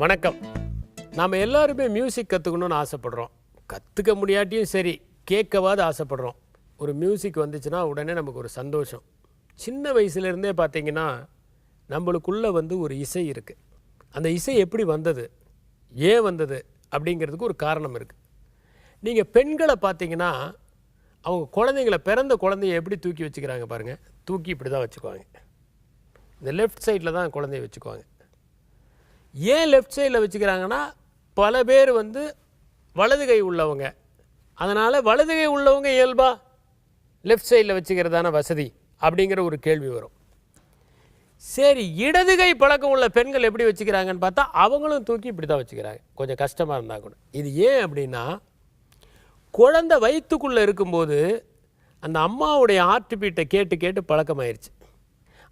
வணக்கம். நாம் எல்லாருமே மியூசிக் கற்றுக்கணும்னு ஆசைப்படுறோம். கற்றுக்க முடியாட்டியும் சரி, கேட்கவாது ஆசைப்படுறோம். ஒரு மியூசிக் வந்துச்சுன்னா உடனே நமக்கு ஒரு சந்தோஷம். சின்ன வயசுலேருந்தே பார்த்தீங்கன்னா நம்மளுக்குள்ளே ஒரு இசை இருக்குது. அந்த இசை எப்படி வந்தது, ஏன் வந்தது அப்படிங்கிறதுக்கு ஒரு காரணம் இருக்குது. நீங்கள் பெண்களை பார்த்தீங்கன்னா அவங்க குழந்தைங்கள பிறந்த குழந்தைய எப்படி தூக்கி வச்சுக்கிறாங்க பாருங்கள். தூக்கி இப்படி தான் வச்சுக்குவாங்க. இந்த லெஃப்ட் சைடில் தான் குழந்தைய வச்சுக்குவாங்க. ஏன் லெஃப்ட் சைடில் வச்சுக்கிறாங்கன்னா, பல பேர் வலது கை உள்ளவங்க. அதனால் வலது கை உள்ளவங்க இயல்பாக லெஃப்ட் சைடில் வச்சுக்கிறதான வசதி அப்படிங்கிற ஒரு கேள்வி வரும். சரி, இடது கை பழக்கம் உள்ள பெண்கள் எப்படி வச்சுக்கிறாங்கன்னு பார்த்தா அவங்களும் தூக்கி இப்படி தான் வச்சுக்கிறாங்க, கொஞ்சம் கஷ்டமாக இருந்தால் கூட. இது ஏன் அப்படின்னா, குழந்தை வயிற்றுக்குள்ளே இருக்கும்போது அந்த அம்மாவுடைய ஹார்ட் பீட்டை கேட்டு கேட்டு பழக்கமாயிருச்சு.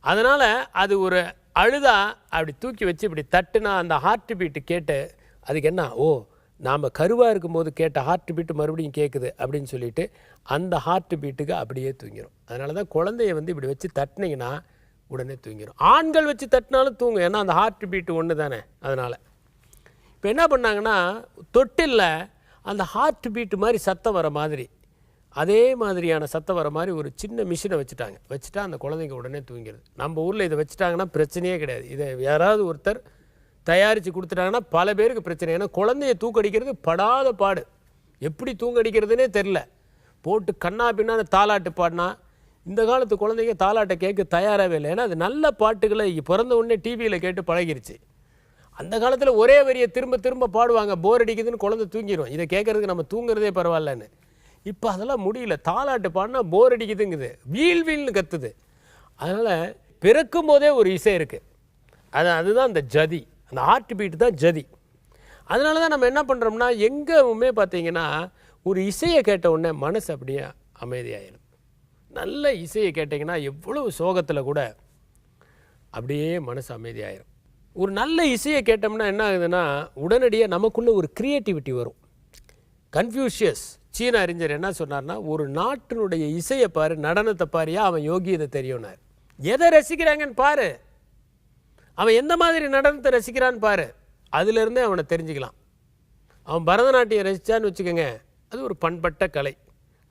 அதனால் அது ஒரு அழுதா அப்படி தூக்கி வச்சு இப்படி தட்டுனா அந்த ஹார்ட் பீட்டு கேட்டு அதுக்கு என்ன, ஓ நாம் கருவாக இருக்கும்போது கேட்ட ஹார்ட் பீட்டு மறுபடியும் கேட்குது அப்படின்னு சொல்லிட்டு அந்த ஹார்ட் பீட்டுக்கு அப்படியே தூங்கிடும். அதனால தான் குழந்தைய இப்படி வச்சு தட்டினீங்கன்னா உடனே தூங்கிடும். ஆண்கள் வச்சு தட்டினாலும் தூங்கும், ஏன்னா அந்த ஹார்ட் பீட்டு ஒன்று தானே. அதனால் இப்போ என்ன பண்ணாங்கன்னா, தொட்டில்ல அந்த ஹார்ட் பீட்டு மாதிரி சத்தம் வர மாதிரி, அதே மாதிரியான சத்தம் வர மாதிரி ஒரு சின்ன மிஷினை வச்சுட்டா அந்த குழந்தைங்க உடனே தூங்கிடுது. நம்ம ஊரில் இதை வச்சுட்டாங்கன்னா பிரச்சனையே கிடையாது. இதை யாராவது ஒருத்தர் தயாரித்து கொடுத்துட்டாங்கன்னா பல பேருக்கு பிரச்சனை. ஏன்னா குழந்தைய தூக்கடிக்கிறது படாத பாடு. எப்படி தூங்கடிக்கிறதுனே தெரில. போட்டு கண்ணா பின்னான்னு தாலாட்டு பாடினா இந்த காலத்து குழந்தைங்க தாலாட்டை கேட்க தயாராகவே இல்லை. ஏன்னா அது நல்ல பாட்டுகளை பிறந்த உடனே டிவியில் கேட்டு பழகிருச்சு. அந்த காலத்தில் ஒரே வரியை திரும்ப திரும்ப பாடுவாங்க, போர் அடிக்குதுன்னு குழந்தை தூங்கிடும். இதை கேட்குறதுக்கு நம்ம தூங்குறதே பரவாயில்லன்னு. இப்போ அதெல்லாம் முடியல. தாலாட்டு பாடினா போர் அடிக்குதுங்குது, வீல்னு கத்துது. அதனால் பிறக்கும் போதே ஒரு இசை இருக்குது. அதுதான் அந்த ஜதி, அந்த ஹார்ட் பீட்டு தான் ஜதி. அதனால தான் நம்ம என்ன பண்ணுறோம்னா, எங்கேயுமே பார்த்தீங்கன்னா ஒரு இசையை கேட்ட உடனே மனசு அப்படியே அமைதியாயிடும். நல்ல இசையை கேட்டிங்கன்னா எவ்வளவு சோகத்தில் கூட அப்படியே மனசு அமைதியாயிடும். ஒரு நல்ல இசையை கேட்டோம்னா என்ன ஆகுதுன்னா, உடனடியாக நமக்குள்ளே ஒரு க்ரியேட்டிவிட்டி வரும். கன்ஃபியூஷியஸ் சீன அறிஞர் என்ன சொன்னார்னா, ஒரு நாட்டினுடைய இசையை பாரு, நடனத்தை பாரியா அவன் யோகியதை தெரியும்னார். எதை ரசிக்கிறாங்கன்னு பாரு, அவன் எந்த மாதிரி நடனத்தை ரசிக்கிறான்னு பாரு, அதுலேருந்தே அவனை தெரிஞ்சுக்கலாம். அவன் பரதநாட்டியம் ரசித்தான்னு வச்சுக்கோங்க, அது ஒரு பண்பட்ட கலை.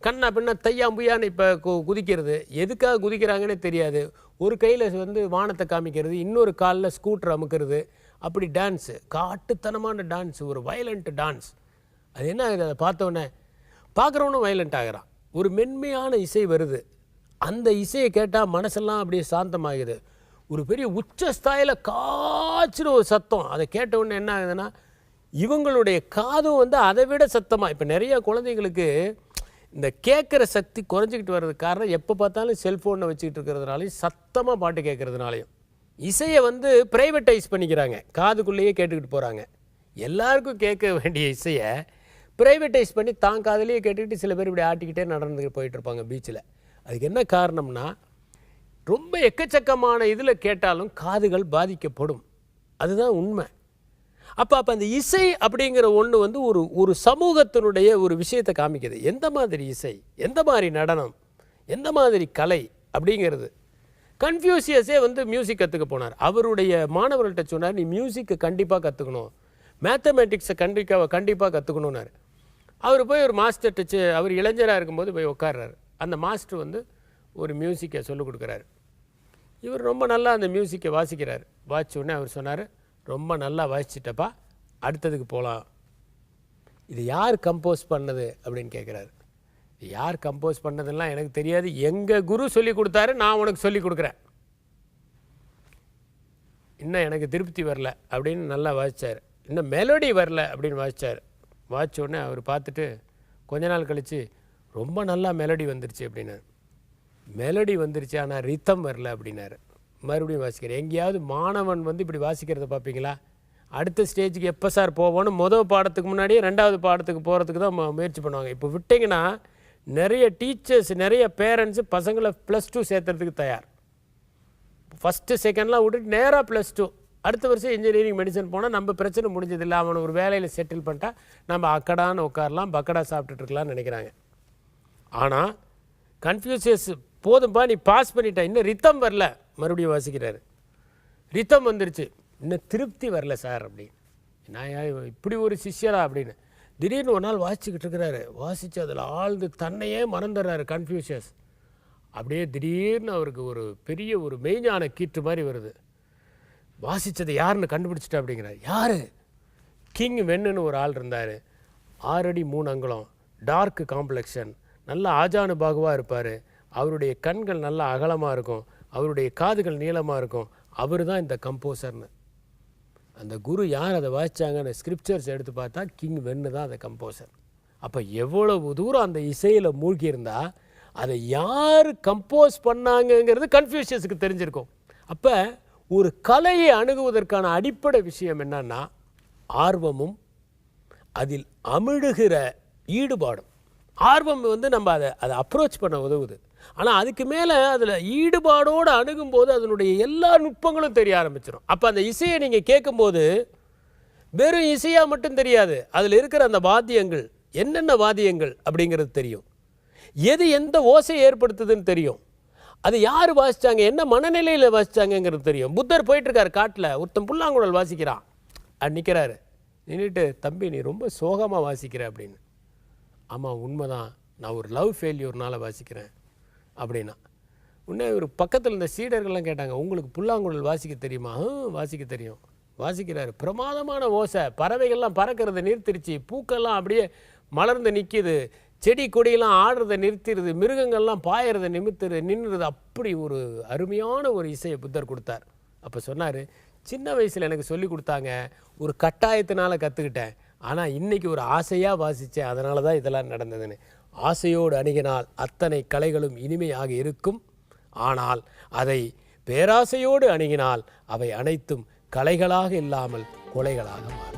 கண்ணா பின்னா தையாம்புயான்னு இப்போ குதிக்கிறது, எதுக்காக குதிக்கிறாங்கன்னே தெரியாது. ஒரு கையில் வானத்தை காமிக்கிறது, இன்னொரு காலில் ஸ்கூட்டர் அமுக்கிறது, அப்படி டான்ஸு, காட்டுத்தனமான டான்ஸு, ஒரு வயலண்ட் டான்ஸ். அது என்ன ஆகுது, அதை பார்த்தோன்னே பார்க்குறவனும் வயலண்ட் ஆகிறான். ஒரு மென்மையான இசை வருது, அந்த இசையை கேட்டால் மனசெல்லாம் அப்படியே சாந்தமாகுது. ஒரு பெரிய உச்சஸ்தாயில் காய்ச்சின ஒரு சத்தம், அதை கேட்டவுடனே என்ன ஆகுதுன்னா, இவங்களுடைய காதும் அதை விட சத்தமாக. இப்போ நிறைய குழந்தைங்களுக்கு இந்த கேட்குற சக்தி குறைஞ்சிக்கிட்டு வர்றதுக்கு காரணம், எப்போ பார்த்தாலும் செல்ஃபோனை வச்சுக்கிட்டு இருக்கிறதுனாலையும் சத்தமாக பாட்டு கேட்குறதுனாலையும். இசையை ப்ரைவேட்டைஸ் பண்ணிக்கிறாங்க, காதுக்குள்ளேயே கேட்டுக்கிட்டு போகிறாங்க. எல்லாருக்கும் கேட்க வேண்டிய இசையை ப்ரைவேட்டைஸ் பண்ணி தான் காதலையே கேட்டுக்கிட்டு சில பேர் இப்படி ஆட்டிக்கிட்டே நடந்துட்டு போயிட்டுருப்பாங்க பீச்சில். அதுக்கு என்ன காரணம்னா, ரொம்ப எக்கச்சக்கமான இதில் கேட்டாலும் காதுகள் பாதிக்கப்படும். அதுதான் உண்மை. அப்போ அந்த இசை அப்படிங்கிற ஒன்று ஒரு சமூகத்தினுடைய ஒரு விஷயத்தை காமிக்குது. எந்த மாதிரி இசை, எந்த மாதிரி நடனம், எந்த மாதிரி கலை அப்படிங்கிறது. கன்ஃபியூசியஸே மியூசிக் கற்றுக்க போனார். அவருடைய மாணவர்கள்ட்ட சொன்னார், நீ மியூசிக்கை கண்டிப்பாக கற்றுக்கணும், மேத்தமேட்டிக்ஸை கண்டிப்பாக கற்றுக்கணுன்னாரு. அவர் போய் ஒரு மாஸ்டர்கிட்ட, அவர் இளைஞராக இருக்கும்போது போய் உட்கார்றாரு. அந்த மாஸ்டர் ஒரு மியூசிக்கை சொல்லிக் கொடுக்குறாரு. இவர் ரொம்ப நல்லா அந்த மியூசிக்கை வாசிக்கிறார். வாசித்த உடனே அவர் சொன்னார், ரொம்ப நல்லா வாசிச்சிட்டப்பா, அடுத்ததுக்கு போகலாம். இது யார் கம்போஸ் பண்ணது அப்படின்னு கேட்குறாரு. யார் கம்போஸ் பண்ணதெல்லாம் எனக்கு தெரியாது, எங்கள் குரு சொல்லி கொடுத்தாரு, நான் உனக்கு சொல்லி கொடுக்குறேன், இன்னும் எனக்கு திருப்தி வரல அப்படின்னு நல்லா வாசித்தார். இன்னும் மெலோடி வரல அப்படின்னு வாசித்தார். வாசித்த உடனே அவர் பார்த்துட்டு கொஞ்ச நாள் கழித்து, ரொம்ப நல்லா மெலடி வந்துருச்சு அப்படின்னாரு. மெலடி வந்துருச்சு, ஆனால் ரித்தம் வரல அப்படின்னாரு. மறுபடியும் வாசிக்கிறேன். எங்கேயாவது மாணவன் இப்படி வாசிக்கிறத பார்ப்பீங்களா? அடுத்த ஸ்டேஜுக்கு எப்போ சார் போவோன்னு முதல் பாடத்துக்கு முன்னாடியே ரெண்டாவது பாடத்துக்கு போகிறதுக்கு தான் முயற்சி பண்ணுவாங்க. இப்போ விட்டிங்கன்னா நிறைய டீச்சர்ஸ், நிறைய பேரண்ட்ஸு பசங்களை +2 சேர்த்துறதுக்கு தயார். ஃபஸ்ட்டு செகண்ட்லாம் விட்டுட்டு நேராக +2, அடுத்த வருஷம் இன்ஜினியரிங் மெடிசன் போனால் நம்ம பிரச்சனை முடிஞ்சதில்லை, அவனை ஒரு வேலையில் செட்டில் பண்ணிட்டா நம்ம அக்கடான்னு உட்காரலாம், பக்கடா சாப்பிட்டுட்டு இருக்கலாம்னு நினைக்கிறாங்க. ஆனால் கன்ஃபியூசியஸ், போதும்பா நீ பாஸ் பண்ணிட்ட, இன்னும் ரித்தம் வரல, மறுபடியும் வாசிக்கிறாரு. ரித்தம் வந்துருச்சு, இன்னும் திருப்தி வரல சார் அப்படி. நான் இப்படி ஒரு சிஷ்யரா அப்படின்னு. திடீர்னு ஒரு நாள் வாசிச்சுக்கிட்டு இருக்கிறாரு. வாசித்து அதில் ஆழ்ந்து தன்னையே மறந்துடுறாரு கன்ஃபியூஷியஸ். அப்படியே திடீர்னு அவருக்கு ஒரு பெரிய ஒரு மெய்ஞான கீற்று மாதிரி வருது. வாசித்தது யாருன்னு கண்டுபிடிச்சிட்டா அப்படிங்கிறார். யார்? கிங் வென்னுன்னு ஒரு ஆள் இருந்தார். 6 அடி 3 அங்குலம், டார்க் காம்ப்ளெக்ஷன், நல்ல ஆஜானு பாகுவாக இருப்பார். அவருடைய கண்கள் நல்லா அகலமாக இருக்கும், அவருடைய காதுகள் நீளமாக இருக்கும். அவர் தான் இந்த கம்போசர்னு. அந்த குரு யார் அதை வாசித்தாங்கன்னு ஸ்கிரிப்சர்ஸ் எடுத்து பார்த்தா கிங் வென்னு தான் அந்த கம்போசர். அப்போ எவ்வளவு தூரம் அந்த இசையில் மூழ்கியிருந்தா அதை யார் கம்போஸ் பண்ணாங்கங்கிறது கன்ஃபியூஷியஸுக்கு தெரிஞ்சிருக்கும். அப்போ ஒரு கலையை அணுகுவதற்கான அடிப்படை விஷயம் என்னன்னா ஆர்வமும் அதில் அமிழுகிற ஈடுபாடும். ஆர்வம் நம்ம அதை அப்ரோச் பண்ண உதவுது. ஆனால் அதுக்கு மேலே அதில் ஈடுபாடோடு அணுகும்போது அதனுடைய எல்லா நுட்பங்களும் தெரிய ஆரம்பிச்சிடும். அப்போ அந்த இசையை நீங்கள் கேட்கும்போது வெறும் இசையாக மட்டும் தெரியாது, அதில் இருக்கிற அந்த வாத்தியங்கள் என்னென்ன வாத்தியங்கள் அப்படிங்கிறது தெரியும், எது எந்த ஓசை ஏற்படுத்துதுன்னு தெரியும், அது யார் வாசித்தாங்க, என்ன மனநிலையில் வாசித்தாங்கங்கிறது தெரியும். புத்தர் போயிட்டுருக்கார் காட்டில், ஒருத்தன் புல்லாங்குழல் வாசிக்கிறான். நிற்கிறாரு, நின்றுட்டு தம்பி நீ ரொம்ப சோகமாக வாசிக்கிற அப்படின்னு. ஆமாம் உண்மைதான், நான் ஒரு லவ் ஃபெயில்யூர்னால் வாசிக்கிறேன் அப்படின்னா. உடனே ஒரு பக்கத்தில் இந்த சீடர்கள்லாம் கேட்டாங்க, உங்களுக்கு புல்லாங்குழல் வாசிக்க தெரியுமா? வாசிக்க தெரியும். வாசிக்கிறாரு. பிரமாதமான ஓசை, பறவைகள்லாம் பறக்கிறத நிறுத்திருச்சு, பூக்கள்லாம் அப்படியே மலர்ந்து நிற்கிது, செடி கொடியெல்லாம் ஆடுறதை நிறுத்திடுது, மிருகங்கள்லாம் பாயறதை நின்றுது. அப்படி ஒரு அருமையான ஒரு இசையை புத்தர் கொடுத்தார். அப்போ சொன்னார், சின்ன வயசில் எனக்கு சொல்லி கொடுத்தாங்க, ஒரு கட்டாயத்தினால் கற்றுக்கிட்டேன், ஆனால் இன்றைக்கி ஒரு ஆசையாக வாசித்தேன், அதனால தான் இதெல்லாம் நடந்ததுன்னு. ஆசையோடு அணுகினால் அத்தனை கலைகளும் இனிமையாக இருக்கும். ஆனால் அதை பேராசையோடு அணுகினால் அவை அனைத்தும் கலைகளாக இல்லாமல் கொலைகளாக மாறும்.